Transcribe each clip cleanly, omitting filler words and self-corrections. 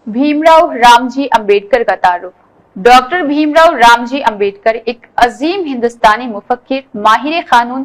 भीमराव रामजी अंबेडकर का तारुफ। डॉक्टर भीमराव रामजी अंबेडकर एक अजीम हिंदुस्तानी मुफक्किर, माहिर कानून,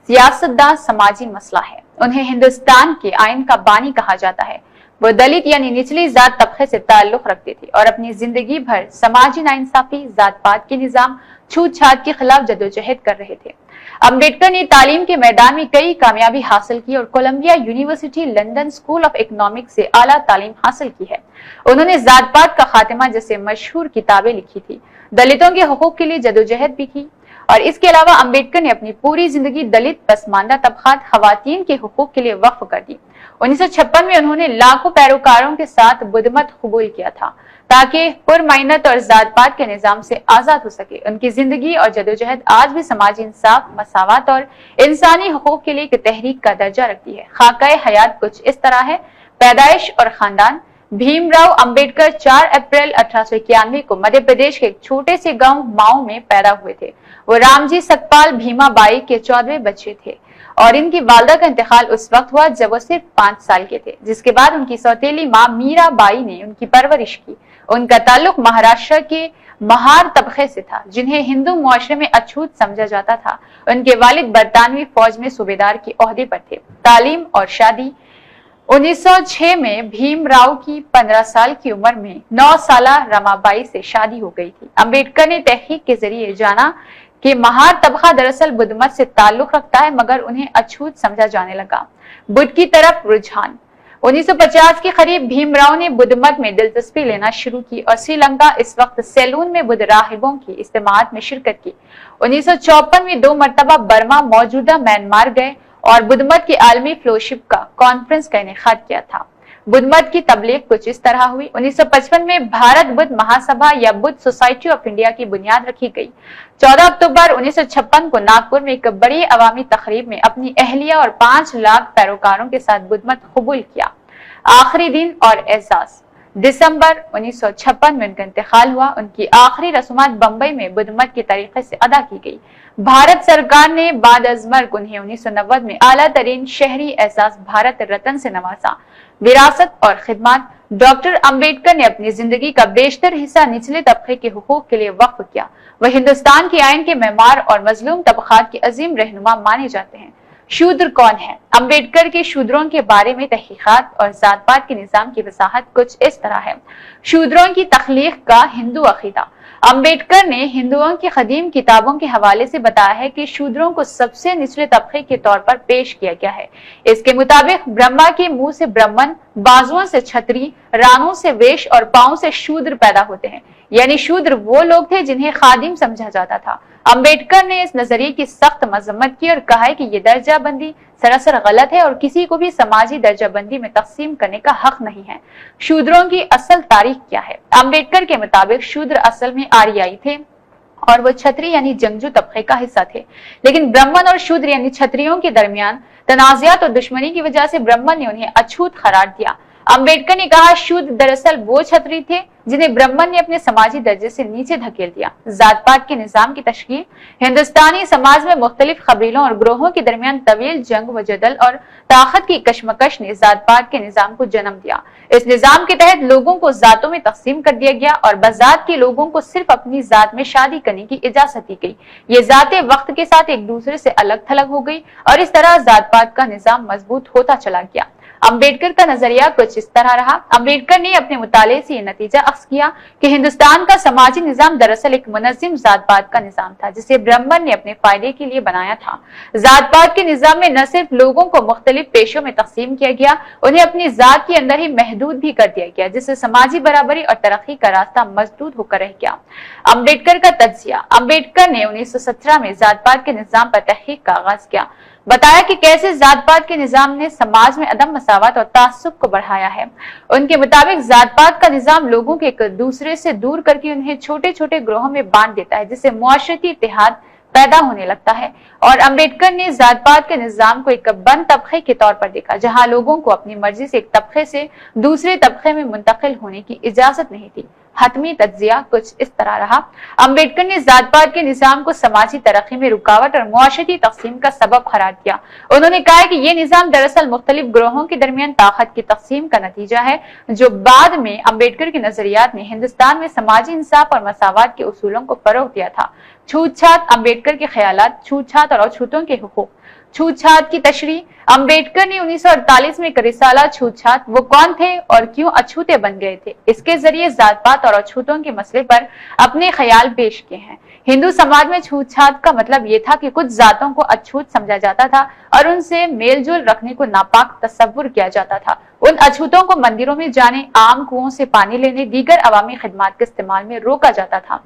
सियासतदान, समाजी मसला है। उन्हें हिंदुस्तान के आइन का बानी कहा जाता है। वो दलित यानी निचली जात तबके से ताल्लुक रखते थे और अपनी जिंदगी भर समाजी नाइंसाफी, जात पात के निजाम, छूत छात के खिलाफ जदोजहद कर रहे थे। अंबेडकर ने तालीम के मैदान में कई कामयाबी हासिल की और Columbia University, London School of Economics से आला तालीम हासिल की है। उन्होंने जात पात का खात्मा जैसे मशहूर किताबें लिखी थी, दलितों के हुकूक के लिए जदोजहद भी की और इसके अलावा अंबेडकर ने अपनी पूरी जिंदगी दलित, पसमानदा तबकात, खवातीन के हुकूक के लिए वक्फ कर दी। 1956 में उन्होंने लाखों पैरोकारों के साथ बुद्धमत कबूल किया था ताकि पुरमाइनत और जात पात के निजाम से आजाद हो सके। उनकी जिंदगी और जदोजहद आज भी समाजी इंसाफ, मसावत और इंसानी हुकूक के लिए एक तहरीक का दर्जा रखती है। खाकाए हयात कुछ इस तरह है। पैदाइश और खानदान। भीमराव अंबेडकर 4 अप्रैल 1891 को मध्य प्रदेश के एक छोटे से गांव माऊ में पैदा हुए थे। वो रामजी सकपाल भीमाबाई के 14वें बच्चे थे और इनकी वालदा का इंतकाल उस वक्त हुआ जब वो सिर्फ 5 साल के थे, जिसके बाद उनकी सौतेली माँ मीराबाई ने उनकी परवरिश की। उनका ताल्लुक महाराष्ट्र के महार तबके से था, जिन्हें हिंदू मुआशरे में अछूत समझा जाता था। उनके वालिद बरतानवी फौज में सूबेदार के ओहदे पर थे। तालीम और शादी। 1906 में भीमराव की 15 साल की उम्र में 9 साला रमाबाई से शादी हो गई थी। अंबेडकर ने तहकीक के जरिए जाना कि महार तबका दरअसल बुद्धमत से ताल्लुक रखता है, मगर उन्हें अछूत समझा जाने लगा। बुद्ध की तरफ रुझान। 1950 के करीब भीमराव ने बुद्धमत में दिलचस्पी लेना शुरू की और श्रीलंका इस वक्त सैलून में बुद्ध राहिबों की इज्तिमात में शिरकत की। 1954 में 2 मरतबा बर्मा, मौजूदा म्यांमार गए और बुद्धमत की आलमी फेलोशिप का कॉन्फ्रेंस का इनेकाद किया था। बुद्धमत की तबलीग कुछ इस तरह हुई। 1955 में भारत बुद्ध महासभा या बुद्ध सोसाइटी ऑफ इंडिया की बुनियाद रखी गई। 14 अक्टूबर 1956 को नागपुर में एक बड़ी अवामी तकरीब में अपनी अहलिया और 5 लाख पैरोकारों के साथ बुद्धमत कबूल किया। आखिरी दिन और एजाज। दिसंबर 1956 में उनका इंतकाल हुआ। उनकी आखिरी रस्मात बंबई में बुद्धमत के तरीके से अदा की गई। भारत सरकार ने बाद अजमर्ग उन्हें 1990 में आला तरीन शहरी एजाज भारत रत्न से नवाजा। विरासत और खिदमत। डॉक्टर अंबेडकर ने अपनी जिंदगी का बेशतर हिस्सा निचले तबके के हुकूक के लिए वक्फ किया। वह हिंदुस्तान के आइन के मेमार और मजलूम तबकात के अजीम रहनुमा माने जाते हैं। शूद्र कौन है? अंबेडकर के शूद्रों के बारे में तहकीकात और जात पात के निजाम की वजाहत कुछ इस तरह है। शूद्रों की तख्लीक का हिंदू अकीदा। अंबेडकर ने हिंदुओं की कदीम किताबों के हवाले से बताया है कि शूद्रों को सबसे निचले तबके के तौर पर पेश किया गया है। इसके मुताबिक ब्रह्मा के मुंह से ब्राह्मण, बाजुओं से छत्री, रानों से वेश और पांव से शूद्र पैदा होते हैं। यानी शूद्र वो लोग थे जिन्हें खादिम समझा जाता था। अंबेडकर ने इस नजरिए की सख्त मजम्मत की और कहा है कि ये दर्जा बंदी सरासर गलत है और किसी को भी समाजी दर्जा बंदी में तकसीम करने का हक नहीं है। शूद्रों की असल तारीख क्या है? अंबेडकर के मुताबिक शूद्र असल में आर्याई थे और वो छत्री यानी जंगजू तबके का हिस्सा थे, लेकिन ब्राह्मण और शूद्र यानी छत्रियों के दरमियान तनाज़ात और दुश्मनी की वजह से ब्राह्मण ने उन्हें अछूत करार दिया। अंबेडकर ने कहा शूद्र दरअसल वो छत्री थे जिन्हें ब्राह्मण ने अपने समाजी दर्जे से नीचे धकेल दिया। जात पात के निजाम की तश्कील। हिंदुस्तानी समाज में मुख्तलिफ कबीलों और ग्रोहों के दरमियान तवील जंग व जदल और ताकत की कशमकश ने जात पात के निजाम को जन्म दिया। इस निजाम के तहत लोगों को जातों में तकसीम कर दिया गया और बजात के लोगों को सिर्फ अपनी जात में शादी करने की इजाजत दी गई। ये जातें वक्त के साथ एक दूसरे से अलग थलग हो गई और इस तरह जात पात का निजाम मजबूत होता चला गया। अंबेडकर का नजरिया कुछ इस तरह रहा। अंबेडकर ने अपने मुताले से यह नतीजा अख्ज़ किया कि हिंदुस्तान का समाजी निजाम दरअसल एक मुनज़्ज़िम जात पात का निजाम था, जिसे ब्राह्मण ने अपने फायदे के लिए बनाया था। जात पात के निजाम में न सिर्फ लोगों को मुख्तलिफ पेशों में तकसीम किया गया, उन्हें अपनी जात के अंदर ही महदूद भी कर दिया गया, जिससे समाजी बराबरी और तरक्की का रास्ता मजदूद होकर रह गया। अंबेडकर का तज्जिया। अंबेडकर ने 1917 में जात पात के निजाम पर तहकीक का आगाज किया। बताया कि कैसे जात पात के निजाम ने समाज में अदम मसावत और तासुब को बढ़ाया है। उनके मुताबिक जात पात का निजाम लोगों के एक दूसरे से दूर करके उन्हें छोटे छोटे ग्रोहों में बांट देता है, जिससे मुआशरती इत्तेहाद पैदा होने लगता है। और अंबेडकर ने जात पात के निजाम को एक बंद तबके के तौर पर देखा, जहां लोगों को अपनी मर्जी से एक तबके से दूसरे तबके में मुंतकिल होने की इजाजत नहीं थी। حتمی تجزیہ कुछ इस तरह रहा। अम्बेडकर ने जात पात के निजाम को समाजी तरक्की में रुकावट और मुआशरती तकसीम का सबब करार दिया। उन्होंने कहा कि ये निजाम दरअसल मुख्तलिफ ग्रोहों के दरमियान ताकत की तकसीम का नतीजा है, जो बाद में अम्बेडकर के नजरियात ने हिंदुस्तान में समाजी इंसाफ और मसावत के उसूलों को फरोग दिया था। छूत-छात अम्बेडकर के ख्यालात, छूत-छात और अछूतों के हुकूक। छूत-छात की तशरीह। अम्बेडकर ने 1948 में एक रिसाला छूत-छात वो कौन थे और क्यों अछूते बन गए थे, इसके जरिए जात पात और अछूतों के मसले पर अपने ख्याल पेश किए हैं। हिंदू समाज में छूत-छात का मतलब ये था कि कुछ जातों को अछूत समझा जाता था और उनसे मेलजोल रखने को नापाक तस्वुर किया जाता था। उन अछूतों को मंदिरों में जाने, आम कुओं से पानी लेने, दीगर अवामी खिदमात के इस्तेमाल में रोका जाता था।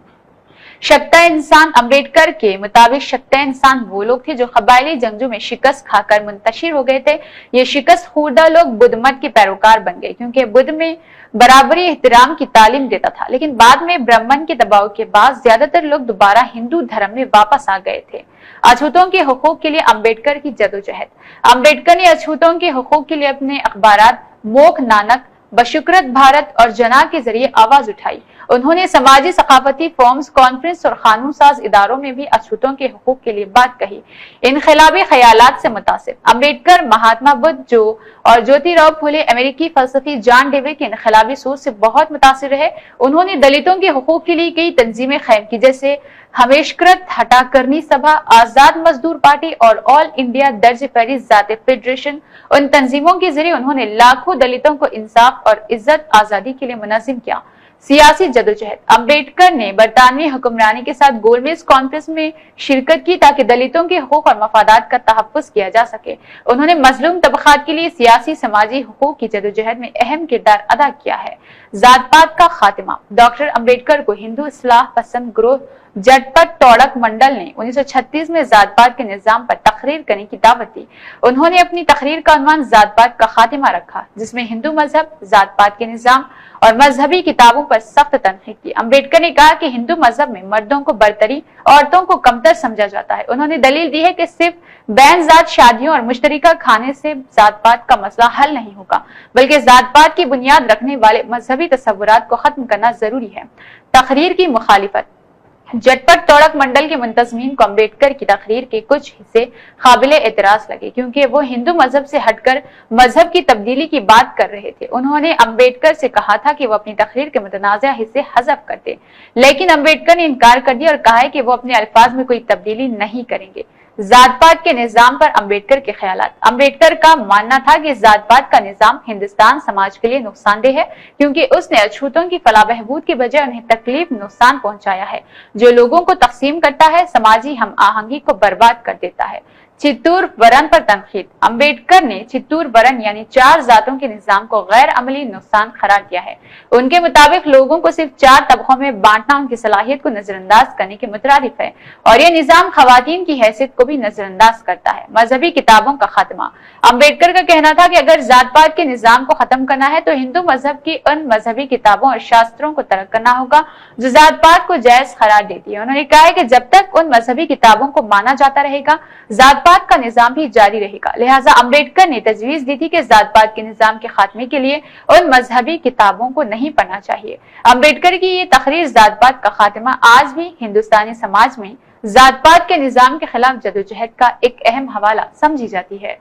शक्ता इंसान। अम्बेडकर के मुताबिक शक्ता इंसान वो लोग थे जो कबायली जंगजों में शिकस्त खाकर मुंतशिर हो गए थे। ये शिकस्त खुर्दा लोग बुद्ध मत के पैरोकार बन गए, क्योंकि बुद्ध में बराबरी एहतराम की तालीम देता था। लेकिन बाद में ब्राह्मण के दबाव के बाद ज्यादातर लोग दोबारा हिंदू धर्म में वापस आ गए थे। अछूतों के हुकूक के लिए अम्बेडकर की जदोजहद। अम्बेडकर ने अछूतों के हुकूक के लिए अपने अखबारात मोख नानक, बशुक्रत भारत और जना के जरिए आवाज उठाई। उन्होंने समाजी सकाफती फॉर्म्स, कॉन्फ्रेंस और कानून साज इदारों में भी अछूतों के हुकूक के लिए बात कही। इनकलाबी ख्यालात से मुतासिर। अम्बेडकर महात्मा बुद्ध और ज्योतिराव फुले अमेरिकी फलसफी जॉन डेवी की इनकलाबी सोच से बहुत मुतासिर रहे। उन्होंने दलितों के हुकूक के लिए कई तंजीमें कायम की, जैसे हमेशकृत हटा करनी सभा, आजाद मजदूर पार्टी और ऑल इंडिया दर्ज पैरी जाते फेडरेशन। उन तंजीमों के जरिए उन्होंने लाखों दलितों को इंसाफ और इज्जत आजादी के लिए मुनज़्ज़िम किया। सियासी जदोजहद। अम्बेडकर ने बरतानवी हुक्मरानी के साथ गोलमेज कॉन्फ्रेंस में शिरकत की ताकि दलितों के हुकूक और मफादात का तहफ़्फ़ुज़ किया जा सके। उन्होंने मजलूम तबक़ात के लिए सियासी समाजी हुकूक की जदोजहद में अहम किरदार अदा किया है। जात पात का खात्मा। डॉक्टर अम्बेडकर को हिंदू इस्लाह पसंद ग्रोह झटपट तोड़क मंडल ने 1936 में जात पात के निजाम पर तकरीर करने की दावत दी। उन्होंने अपनी तकरीर का उन्वान जात पात का खात्मा रखा, जिसमें हिंदू मजहब, जात पात के निजाम और मजहबी किताबों पर सख्त तनकीद की। अम्बेडकर ने कहा कि हिंदू मजहब में मर्दों को बरतरी, औरतों को कमतर समझा जाता है। उन्होंने दलील दी है कि सिर्फ बैन जात शादियों और मुश्तरिका खाने से जात पात का मसला हल नहीं होगा, बल्कि जात पात की बुनियाद रखने वाले मजहबी तस्वुरात को खत्म करना जरूरी है। तकरीर की मुखालिफत। झटपट तोड़क मंडल के मुंतज़मीन को अम्बेडकर की तकरीर के कुछ हिस्से काबिले एतराज लगे, क्योंकि वो हिंदू मजहब से हटकर मजहब की तब्दीली की बात कर रहे थे। उन्होंने अम्बेडकर से कहा था कि वो अपनी तकरीर के मुतनाज़ा हिस्से हज़फ कर दे, लेकिन अम्बेडकर ने इनकार कर दिया और कहा है कि वो अपने अल्फाज में कोई तब्दीली नहीं करेंगे। जात पात के निजाम पर अम्बेडकर के ख्यालात। अम्बेडकर का मानना था कि जात पात का निजाम हिंदुस्तान समाज के लिए नुकसानदेह है, क्योंकि उसने अछूतों की फलाह बहबूद के बजाय उन्हें तकलीफ नुकसान पहुंचाया है, जो लोगों को तकसीम करता है, समाजी हम आहंगी को बर्बाद कर देता है। चित्तूर वरन पर तनकीद। अम्बेडकर ने चित्तूर वरन यानी 4 जातों के निजाम को गैर अमली नुकसान करार दिया है। उनके मुताबिक लोगों को सिर्फ 4 तबकों में बांटना उनकी सलाहियत को नजरअंदाज करने के मुतरादिफ है, और यह निजाम खवातीन की हैसियत को भी नजरअंदाज करता है। मजहबी किताबों का खात्मा। अम्बेडकर का कहना था कि अगर जात पात के निजाम को खत्म करना है तो हिंदू मजहब की उन मजहबी किताबों और शास्त्रों को तर्क करना होगा जो जात पात को जायज करार देती है। उन्होंने कहा है कि जब तक उन मजहबी किताबों को माना जाता रहेगा, जात पात का निजाम भी जारी रहेगा। लिहाजा अम्बेडकर ने तजवीज दी थी कि जात पात के निजाम के खात्मे के लिए उन मजहबी किताबों को नहीं पढ़ना चाहिए। अम्बेडकर की ये तकरीर जात पात का खात्मा आज भी हिंदुस्तानी समाज में जात पात के निजाम के खिलाफ जदोजहद का एक अहम हवाला समझी जाती है।